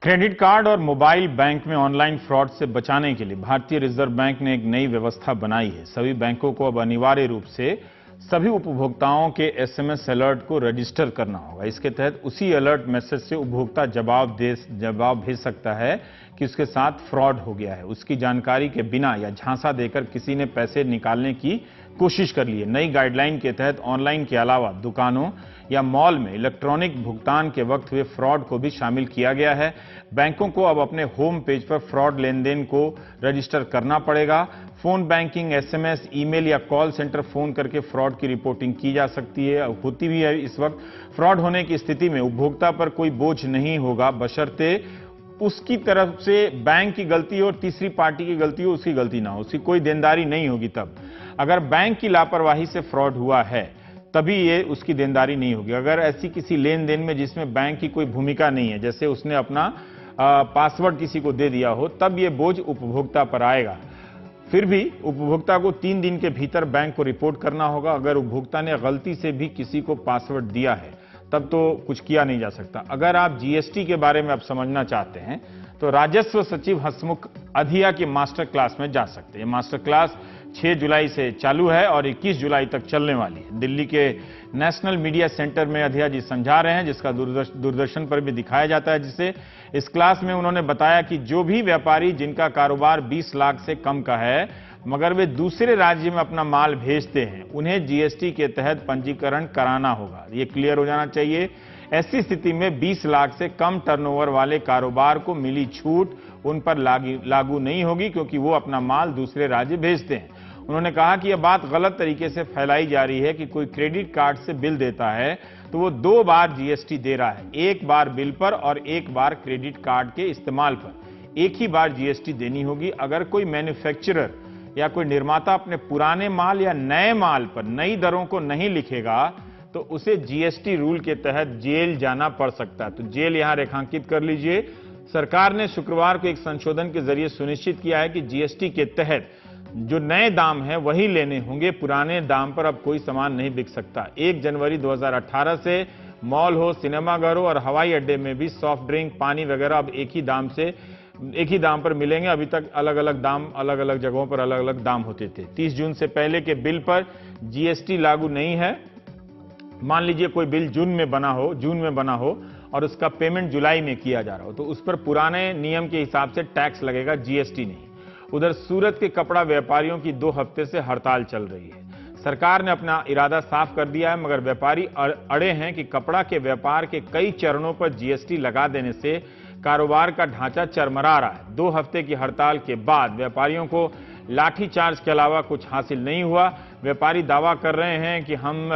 Credit card और mobile bank में online fraud से बचाने के लिए भारतीय रिजर्व बैंक ने एक नई व्यवस्था बनाई है। सभी बैंकों को अब अनिवार्य रूप से सभी उपभोक्ताओं के एसएमएस अलर्ट को रजिस्टर करना होगा। इसके तहत उसी अलर्ट मैसेज से उपभोक्ता जवाब भेज सकता है कि उसके साथ फ्रॉड हो गया है। उसकी जानकारी के बिना या झांसा देकर किसी ने पैसे निकालने की कोशिश कर ली है। नई गाइडलाइन के तहत ऑनलाइन के अलावा दुकानों या मॉल में इलेक्ट्रॉनिक भुगतान के वक्त हुए फ्रॉड को भी शामिल किया गया है। बैंकों को अब अपने होम पेज पर फ्रॉड लेनदेन को रजिस्टर करना पड़ेगा। फोन बैंकिंग, एसएमएस, ईमेल या कॉल सेंटर फोन करके फ्रॉड की रिपोर्टिंग की जा सकती है, होती भी है। इस वक्त फ्रॉड होने की स्थिति में उपभोक्ता पर कोई बोझ नहीं होगा, बशर्ते उसकी तरफ से बैंक की गलती हो और तीसरी पार्टी की गलती हो, उसकी गलती ना हो, उसकी कोई देनदारी नहीं होगी। तब अगर बैंक की लापरवाही से फ्रॉड हुआ है तभी ये उसकी देनदारी नहीं होगी। अगर ऐसी किसी लेन देन में जिसमें बैंक की कोई भूमिका नहीं है, जैसे उसने अपना पासवर्ड किसी को दे दिया हो, तब ये बोझ उपभोक्ता पर आएगा। फिर भी उपभोक्ता को 3 दिन के भीतर बैंक को रिपोर्ट करना होगा। अगर उपभोक्ता ने गलती से भी किसी को पासवर्ड दिया है तब तो कुछ किया नहीं जा सकता। अगर आप जीएसटी के बारे में अब समझना चाहते हैं तो राजस्व सचिव हसमुख अधिया की मास्टर क्लास में जा सकते हैं। मास्टर क्लास 6 जुलाई से चालू है और 21 जुलाई तक चलने वाली है। दिल्ली के नेशनल मीडिया सेंटर में अधिया जी समझा रहे हैं, जिसका दूरदर्शन पर भी दिखाया जाता है। जिसे इस क्लास में उन्होंने बताया कि जो भी व्यापारी जिनका कारोबार 20 लाख से कम का है मगर वे दूसरे राज्य में अपना माल भेजते हैं, उन्हें जीएसटी के तहत पंजीकरण कराना होगा। ये क्लियर हो जाना चाहिए। ऐसी स्थिति में 20 लाख से कम टर्नओवर वाले कारोबार को मिली छूट उन पर लागू नहीं होगी, क्योंकि वो अपना माल दूसरे राज्य भेजते हैं। उन्होंने कहा कि यह बात गलत तरीके से फैलाई जा रही है कि कोई क्रेडिट कार्ड से बिल देता है तो वो 2 बार जीएसटी दे रहा है, 1 बार बिल पर और 1 बार क्रेडिट कार्ड के इस्तेमाल पर। एक ही बार जीएसटी देनी होगी। अगर कोई मैन्युफैक्चरर या कोई निर्माता अपने पुराने माल या नए माल पर नई दरों को नहीं लिखेगा तो उसे जीएसटी रूल के तहत जेल जाना पड़ सकता है। तो जेल यहां रेखांकित कर लीजिए। सरकार ने शुक्रवार को एक संशोधन के जरिए सुनिश्चित किया है कि जीएसटी के तहत जो नए दाम हैं वही लेने होंगे, पुराने दाम पर अब कोई सामान नहीं बिक सकता। 1 जनवरी 2018 से मॉल हो, सिनेमाघर हो और हवाई अड्डे में भी सॉफ्ट ड्रिंक, पानी वगैरह अब एक ही दाम पर मिलेंगे। अभी तक अलग अलग दाम, अलग अलग जगहों पर अलग अलग दाम होते थे। 30 जून से पहले के बिल पर जीएसटी लागू नहीं है। मान लीजिए कोई बिल जून में बना हो और उसका पेमेंट जुलाई में किया जा रहा हो तो उस पर पुराने नियम के हिसाब से टैक्स लगेगा, जीएसटी नहीं। उधर सूरत के कपड़ा व्यापारियों की 2 हफ्ते से हड़ताल चल रही है। सरकार ने अपना इरादा साफ कर दिया है, मगर व्यापारी अड़े हैं कि कपड़ा के व्यापार के कई चरणों पर जीएसटी लगा देने से कारोबार का ढांचा चरमरा रहा है। 2 हफ्ते की हड़ताल के बाद व्यापारियों को लाठीचार्ज के अलावा कुछ हासिल नहीं हुआ। व्यापारी दावा कर रहे हैं कि हम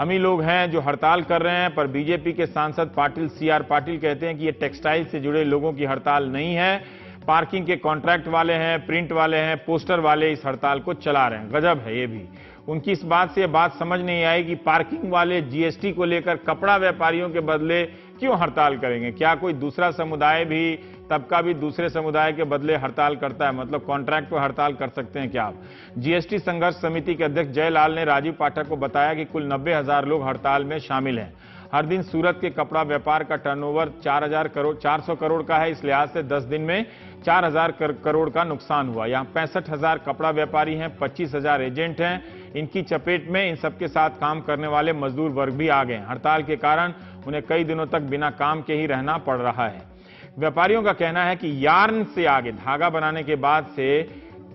ही लोग हैं जो हड़ताल कर रहे हैं, पर बीजेपी के सांसद सीआर पाटिल कहते हैं कि ये टेक्सटाइल से जुड़े लोगों की हड़ताल नहीं है। पार्किंग के कॉन्ट्रैक्ट वाले हैं, प्रिंट वाले हैं, पोस्टर वाले इस हड़ताल को चला रहे हैं। गजब है ये भी। उनकी इस बात से बात समझ नहीं आई कि पार्किंग वाले जीएसटी को लेकर कपड़ा व्यापारियों के बदले क्यों हड़ताल करेंगे। क्या कोई दूसरा समुदाय भी, तबका भी दूसरे समुदाय के बदले हड़ताल करता है? मतलब कॉन्ट्रैक्ट पर हड़ताल कर सकते हैं क्या आप? जीएसटी संघर्ष समिति के अध्यक्ष जयलाल ने राजीव पाठक को बताया कि कुल 90,000 लोग हड़ताल में शामिल हैं। हर दिन सूरत के कपड़ा व्यापार का टर्नओवर 400 करोड़ का है। इस लिहाज से 10 दिन में 4,000 करोड़ का नुकसान हुआ। यहाँ 65,000 कपड़ा व्यापारी हैं, 25,000 एजेंट हैं। इनकी चपेट में इन सबके साथ काम करने वाले मजदूर वर्ग भी आ गए। हड़ताल के कारण उन्हें कई दिनों तक बिना काम के ही रहना पड़ रहा है। व्यापारियों का कहना है कि यार्न से आगे धागा बनाने के बाद से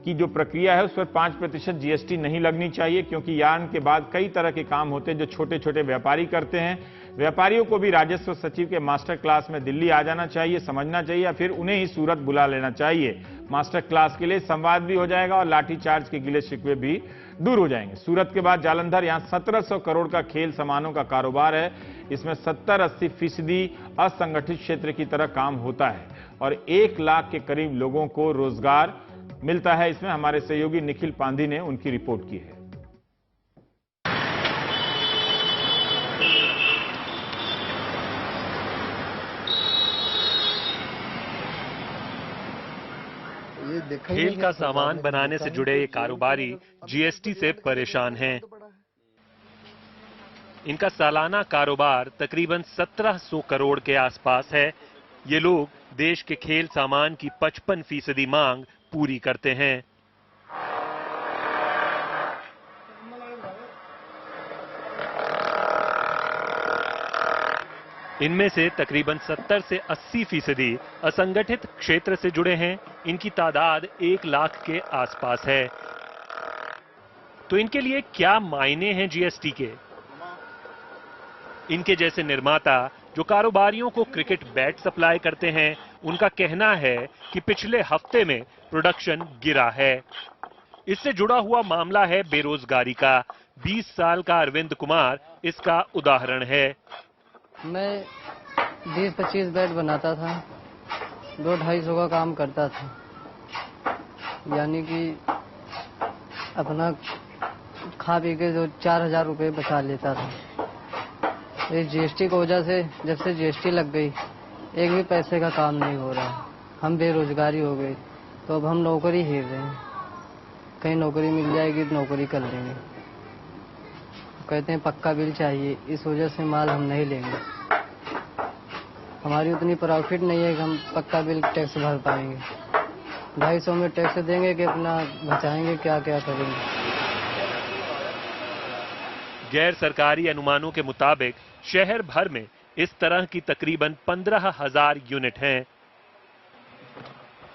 की जो प्रक्रिया है उस पर 5% जीएसटी नहीं लगनी चाहिए, क्योंकि यार्न के बाद कई तरह के काम होते हैं जो छोटे छोटे व्यापारी करते हैं। व्यापारियों को भी राजस्व सचिव के मास्टर क्लास में दिल्ली आ जाना चाहिए, समझना चाहिए, या फिर उन्हें ही सूरत बुला लेना चाहिए मास्टर क्लास के लिए। संवाद भी हो जाएगा और लाठीचार्ज के गिले शिकवे भी दूर हो जाएंगे। सूरत के बाद जालंधर, यहां 1700 करोड़ का खेल सामानों का कारोबार है। इसमें 70-80% असंगठित क्षेत्र की तरह काम होता है और 1 लाख के करीब लोगों को रोजगार मिलता है। इसमें हमारे सहयोगी निखिल पांधी ने उनकी रिपोर्ट की है। खेल का सामान बनाने से जुड़े ये कारोबारी जीएसटी से परेशान हैं। इनका सालाना कारोबार तकरीबन 1700 करोड़ के आसपास है। ये लोग देश के खेल सामान की 55% मांग पूरी करते हैं। इनमें से तकरीबन 70 से 80% असंगठित क्षेत्र से जुड़े हैं। इनकी तादाद 1 लाख के आसपास है। तो इनके लिए क्या मायने हैं जीएसटी के? इनके जैसे निर्माता जो कारोबारियों को क्रिकेट बैट सप्लाई करते हैं, उनका कहना है कि पिछले हफ्ते में प्रोडक्शन गिरा है। इससे जुड़ा हुआ मामला है बेरोजगारी का। 20 साल का अरविंद कुमार इसका उदाहरण है। मैं 20-25 बैट बनाता था, 200-250 का काम करता था, यानी कि अपना खा पी के जो 4000 रुपये बचा लेता था। इस जीएसटी की वजह से जब से जीएसटी लग गई, एक भी पैसे का काम नहीं हो रहा। हम बेरोजगारी हो गई, तो अब हम नौकरी हीर रहे हैं। कहीं नौकरी मिल जाएगी तो नौकरी कर लेंगे। कहते हैं पक्का बिल चाहिए, इस वजह से माल हम नहीं लेंगे। हमारी उतनी प्रॉफिट नहीं है कि हम पक्का बिल टैक्स भर पाएंगे। 250 में टैक्स देंगे कि अपना बचाएंगे, क्या क्या करेंगे। गैर सरकारी अनुमानों के मुताबिक शहर भर में इस तरह की तकरीबन 15,000 यूनिट हैं।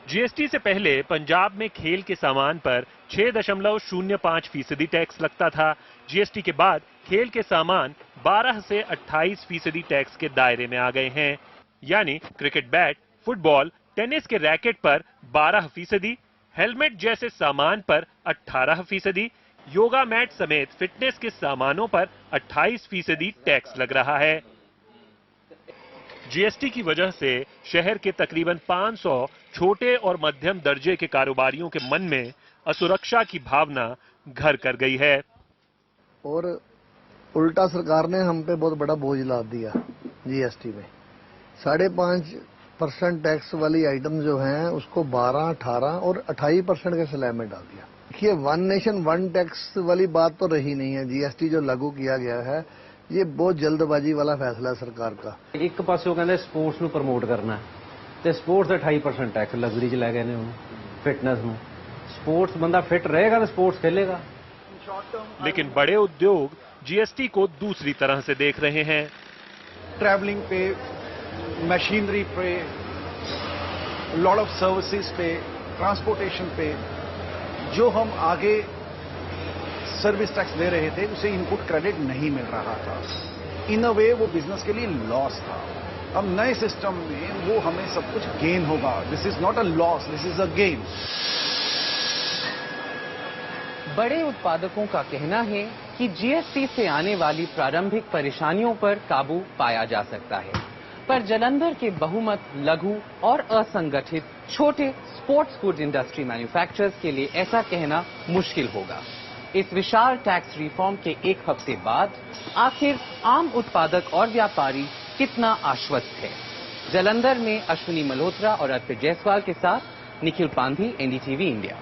जीएसटी से पहले पंजाब में खेल के सामान पर 6.05% टैक्स लगता था। जीएसटी के बाद खेल के सामान 12 से 28% टैक्स के दायरे में आ गए हैं। यानी क्रिकेट बैट, फुटबॉल, टेनिस के रैकेट पर 12%, हेलमेट जैसे सामान पर 18%, योगा मैट समेत फिटनेस के सामानों पर 28% टैक्स लग रहा है। जीएसटी की वजह से शहर के तकरीबन 500 छोटे और मध्यम दर्जे के कारोबारियों के मन में असुरक्षा की भावना घर कर गई है। और उल्टा सरकार ने हम पे बहुत बड़ा बोझ लाद दिया जीएसटी में। 5.5% टैक्स वाली आइटम जो हैं उसको 12, 18 और 28% के स्लैब में डाल दिया। देखिए, वन नेशन वन टैक्स वाली बात तो रही नहीं है। जीएसटी जो लागू किया गया है, ये बहुत जल्दबाजी वाला फैसला है सरकार का। एक पासों कहते स्पोर्ट्स ਨੂੰ ਪ੍ਰਮੋਟ ਕਰਨਾ ਤੇ स्पोर्ट्स 28% टैक्स लग्जरी ਚ ਲੈ गए ने फिटनेस ਨੂੰ। स्पोर्ट्स बंदा फिट रहेगा तो स्पोर्ट्स खेलेगा। लेकिन बड़े उद्योग जीएसटी को दूसरी तरह से देख रहे हैं। ट्रैवलिंग पे, मशीनरी पे, लॉट ऑफ सर्विसेज पे, ट्रांसपोर्टेशन पे जो हम आगे सर्विस टैक्स दे रहे थे उसे इनपुट क्रेडिट नहीं मिल रहा था। इन अ वे वो बिजनेस के लिए लॉस था। अब नए सिस्टम में वो हमें सब कुछ गेन होगा। This is not a loss, this is a gain. बड़े उत्पादकों का कहना है कि जीएसटी से आने वाली प्रारंभिक परेशानियों पर काबू पाया जा सकता है, पर जालंधर के बहुमत लघु और असंगठित छोटे स्पोर्ट्स फूड इंडस्ट्री मैन्युफैक्चरर्स के लिए ऐसा कहना मुश्किल होगा। इस विशाल टैक्स रिफॉर्म के एक हफ्ते बाद आखिर आम उत्पादक और व्यापारी कितना आश्वस्त है? जालंधर में अश्विनी मल्होत्रा और अर्पित जायसवाल के साथ निखिल पांधी, एनडीटीवी इंडिया।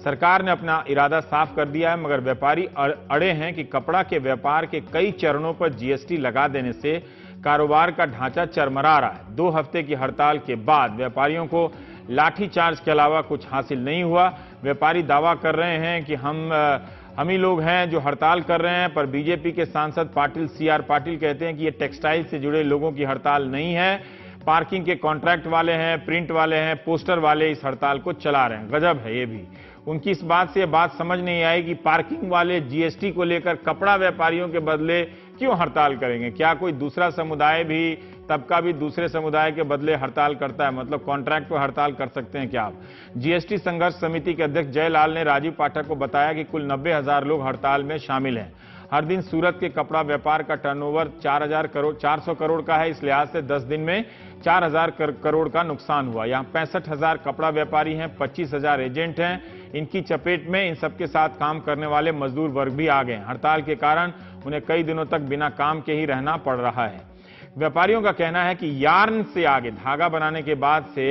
सरकार ने अपना इरादा साफ कर दिया है, मगर व्यापारी अड़े हैं कि कपड़ा के व्यापार के कई चरणों पर जीएसटी लगा देने से कारोबार का ढांचा चरमरा रहा है। 2 हफ्ते की हड़ताल के बाद व्यापारियों को लाठीचार्ज के अलावा कुछ हासिल नहीं हुआ। व्यापारी दावा कर रहे हैं कि हम ही लोग हैं जो हड़ताल कर रहे हैं, पर बीजेपी के सांसद सीआर पाटिल कहते हैं कि ये टेक्सटाइल से जुड़े लोगों की हड़ताल नहीं है। पार्किंग के कॉन्ट्रैक्ट वाले हैं, प्रिंट वाले हैं, पोस्टर वाले इस हड़ताल को चला रहे हैं। गजब है ये भी। उनकी इस बात से बात समझ नहीं आई कि पार्किंग वाले जीएसटी को लेकर कपड़ा व्यापारियों के बदले क्यों हड़ताल करेंगे। क्या कोई दूसरा समुदाय भी, तबका भी दूसरे समुदाय के बदले हड़ताल करता है? मतलब कॉन्ट्रैक्ट पर हड़ताल कर सकते हैं क्या आप? जीएसटी संघर्ष समिति के अध्यक्ष जयलाल ने राजीव पाठक को बताया कि कुल 90,000 लोग हड़ताल में शामिल हैं। हर दिन सूरत के कपड़ा व्यापार का टर्नओवर 400 करोड़ का है। इस लिहाज से 10 दिन में 4,000 करोड़ का नुकसान हुआ। यहाँ 65,000 कपड़ा व्यापारी हैं, 25,000 एजेंट हैं। इनकी चपेट में इन सबके साथ काम करने वाले मजदूर वर्ग भी आ गए। हड़ताल के कारण उन्हें कई दिनों तक बिना काम के ही रहना पड़ रहा है। व्यापारियों का कहना है कि यार्न से आगे धागा बनाने के बाद से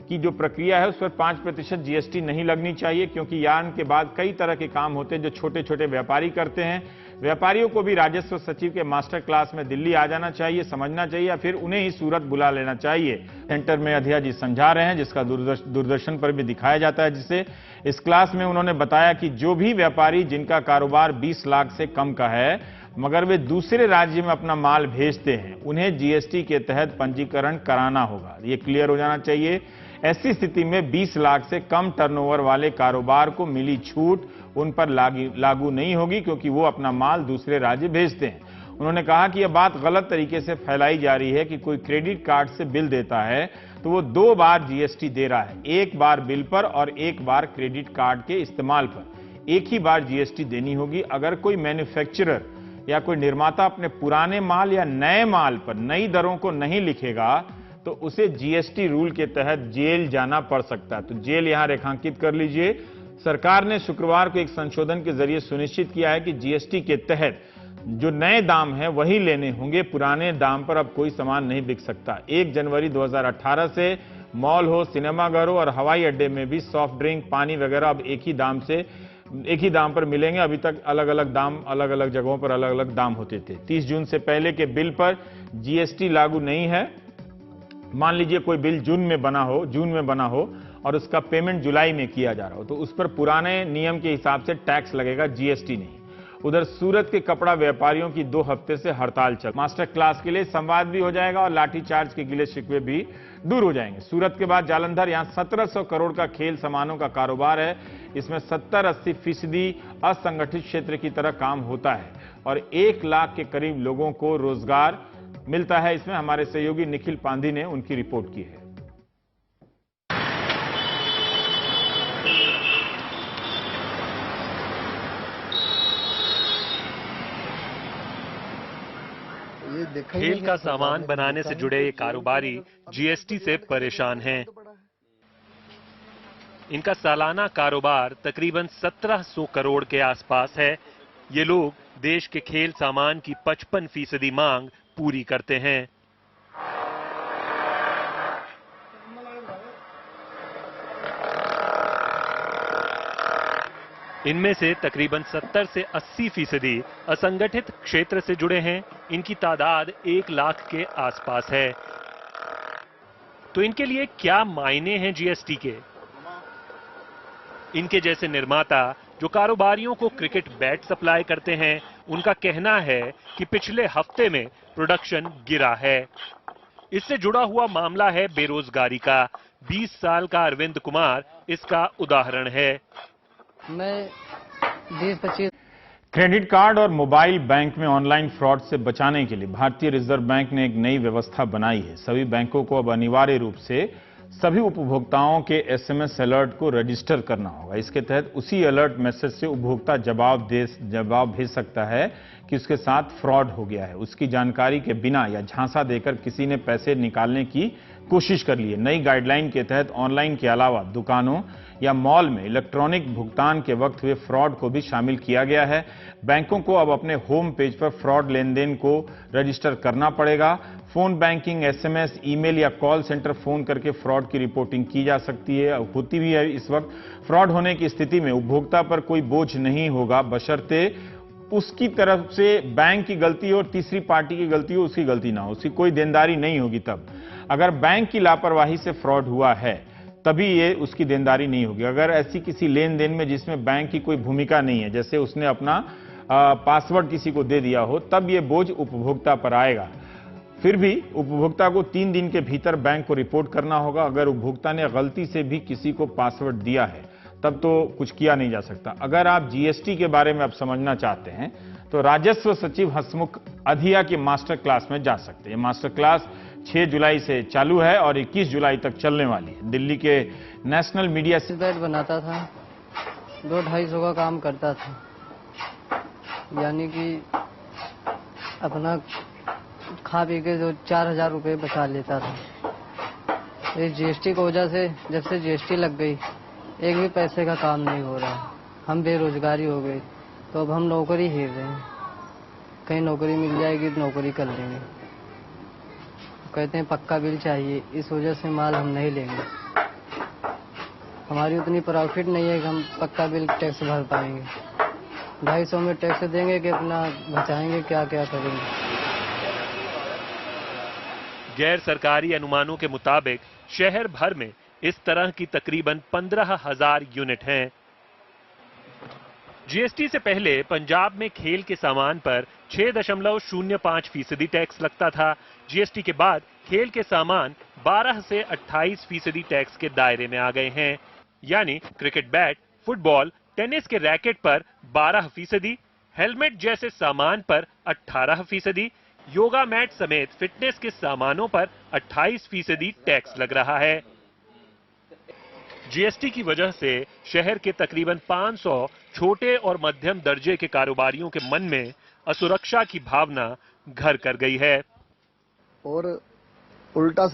की जो प्रक्रिया है उस पर 5% जीएसटी नहीं लगनी चाहिए, क्योंकि यार्न के बाद कई तरह के काम होते हैं जो छोटे छोटे व्यापारी करते हैं। व्यापारियों को भी राजस्व सचिव के मास्टर क्लास में दिल्ली आ जाना चाहिए, समझना चाहिए या फिर उन्हें ही सूरत बुला लेना चाहिए। सेंटर में अधिया जी समझा रहे हैं, जिसका दूरदर्शन पर भी दिखाया जाता है। जिससे इस क्लास में उन्होंने बताया कि जो भी व्यापारी जिनका कारोबार 20 लाख से कम का है मगर वे दूसरे राज्य में अपना माल भेजते हैं, उन्हें जीएसटी के तहत पंजीकरण कराना होगा। ये क्लियर हो जाना चाहिए। ऐसी स्थिति में 20 लाख से कम टर्नओवर वाले कारोबार को मिली छूट उन पर लागू नहीं होगी, क्योंकि वो अपना माल दूसरे राज्य भेजते हैं। उन्होंने कहा कि यह बात गलत तरीके से फैलाई जा रही है कि कोई क्रेडिट कार्ड से बिल देता है तो वो 2 बार जीएसटी दे रहा है, 1 बार बिल पर और 1 बार क्रेडिट कार्ड के इस्तेमाल पर। एक ही बार जीएसटी देनी होगी। अगर कोई मैन्युफैक्चरर या कोई निर्माता अपने पुराने माल या नए माल पर नई दरों को नहीं लिखेगा तो उसे जीएसटी रूल के तहत जेल जाना पड़ सकता है। तो जेल यहां रेखांकित कर लीजिए। सरकार ने शुक्रवार को एक संशोधन के जरिए सुनिश्चित किया है कि जीएसटी के तहत जो नए दाम हैं वही लेने होंगे, पुराने दाम पर अब कोई सामान नहीं बिक सकता। 1 जनवरी 2018 से मॉल हो, सिनेमाघर हो और हवाई अड्डे में भी सॉफ्ट ड्रिंक, पानी वगैरह अब एक ही दाम पर मिलेंगे। अभी तक अलग अलग दाम, अलग अलग जगहों पर अलग अलग दाम होते थे। 30 जून से पहले के बिल पर जीएसटी लागू नहीं है। मान लीजिए कोई बिल जून में बना हो और उसका पेमेंट जुलाई में किया जा रहा हो तो उस पर पुराने नियम के हिसाब से टैक्स लगेगा, जीएसटी नहीं। उधर सूरत के कपड़ा व्यापारियों की 2 हफ्ते से हड़ताल चल, मास्टर क्लास के लिए संवाद भी हो जाएगा और लाठीचार्ज के गिले शिकवे भी दूर हो जाएंगे। सूरत के बाद जालंधर, यहां 1700 करोड़ का खेल सामानों का कारोबार है। इसमें 70-80% असंगठित क्षेत्र की तरह काम होता है और 1 लाख के करीब लोगों को रोजगार मिलता है। इसमें हमारे सहयोगी निखिल पांधी ने उनकी रिपोर्ट की है। खेल का सामान बनाने से जुड़े ये कारोबारी जीएसटी से परेशान हैं। इनका सालाना कारोबार तकरीबन 1700 करोड़ के आसपास है। ये लोग देश के खेल सामान की 55% मांग पूरी करते हैं। इनमें से तकरीबन 70 से 80% असंगठित क्षेत्र से जुड़े हैं। इनकी तादाद 1 लाख के आसपास है। तो इनके लिए क्या मायने हैं जीएसटी के? इनके जैसे निर्माता जो कारोबारियों को क्रिकेट बैट सप्लाई करते हैं, उनका कहना है कि पिछले हफ्ते में प्रोडक्शन गिरा है। इससे जुड़ा हुआ मामला है बेरोजगारी का। 20 साल का अरविंद कुमार इसका उदाहरण है। मैं 20-25 क्रेडिट कार्ड और मोबाइल बैंक में ऑनलाइन फ्रॉड से बचाने के लिए भारतीय रिजर्व बैंक ने एक नई व्यवस्था बनाई है। सभी बैंकों को अब अनिवार्य रूप से सभी उपभोक्ताओं के एसएमएस अलर्ट को रजिस्टर करना होगा। इसके तहत उसी अलर्ट मैसेज से उपभोक्ता जवाब भेज सकता है कि उसके साथ फ्रॉड हो गया है। उसकी जानकारी के बिना या झांसा देकर किसी ने पैसे निकालने की कोशिश कर ली है। नई गाइडलाइन के तहत ऑनलाइन के अलावा दुकानों या मॉल में इलेक्ट्रॉनिक भुगतान के वक्त हुए फ्रॉड को भी शामिल किया गया है। बैंकों को अब अपने होम पेज पर फ्रॉड लेनदेन को रजिस्टर करना पड़ेगा। फोन बैंकिंग, एसएमएस, ईमेल या कॉल सेंटर फोन करके फ्रॉड की रिपोर्टिंग की जा सकती है, होती भी है। इस वक्त फ्रॉड होने की स्थिति में उपभोक्ता पर कोई बोझ नहीं होगा, बशर्ते उसकी तरफ से बैंक की गलती हो और तीसरी पार्टी की गलती हो, उसकी गलती ना हो, उसकी कोई देनदारी नहीं होगी। तब अगर बैंक की लापरवाही से फ्रॉड हुआ है तभी ये उसकी देनदारी नहीं होगी। अगर ऐसी किसी लेन देन में जिसमें बैंक की कोई भूमिका नहीं है, जैसे उसने अपना पासवर्ड किसी को दे दिया हो, तब ये बोझ उपभोक्ता पर आएगा। फिर भी उपभोक्ता को 3 दिन के भीतर बैंक को रिपोर्ट करना होगा। अगर उपभोक्ता ने गलती से भी किसी को पासवर्ड दिया है तब तो कुछ किया नहीं जा सकता। अगर आप जीएसटी के बारे में अब समझना चाहते हैं तो राजस्व सचिव हसमुख अधिया की मास्टर क्लास में जा सकते हैं। मास्टर क्लास 6 जुलाई से चालू है और 21 जुलाई तक चलने वाली है। दिल्ली के नेशनल मीडिया से बैट बनाता था, 2-250 का काम करता था, यानी कि अपना खा पी के जो 4000 रुपये बचा लेता था। इस जीएसटी की वजह से जब से जीएसटी लग गई एक भी पैसे का काम नहीं हो रहा। हम बेरोजगारी हो गई तो अब हम नौकरी हेर रहे हैं। कहीं नौकरी मिल जाएगी तो नौकरी कर लेंगे। कहते हैं पक्का बिल चाहिए, इस वजह से माल हम नहीं लेंगे। हमारी उतनी प्रॉफिट नहीं है कि हम पक्का बिल टैक्स भर पाएंगे। 250 में टैक्स देंगे कि अपना बचाएंगे, क्या क्या करेंगे। गैर सरकारी अनुमानों के मुताबिक शहर भर में इस तरह की तकरीबन 15,000 यूनिट हैं। जीएसटी से पहले पंजाब में खेल के सामान पर 6.05% टैक्स लगता था। जीएसटी के बाद खेल के सामान 12 से 28% टैक्स के दायरे में आ गए हैं। यानी क्रिकेट बैट, फुटबॉल, टेनिस के रैकेट पर 12%, हेलमेट जैसे सामान पर 18%, योगा मैट समेत फिटनेस के सामानों पर 28% टैक्स लग रहा है। जीएसटी की वजह से शहर के तकरीबन 500 छोटे और मध्यम दर्जे के कारोबारियों के मन में असुरक्षा की भावना घर कर गई है। और उल्टा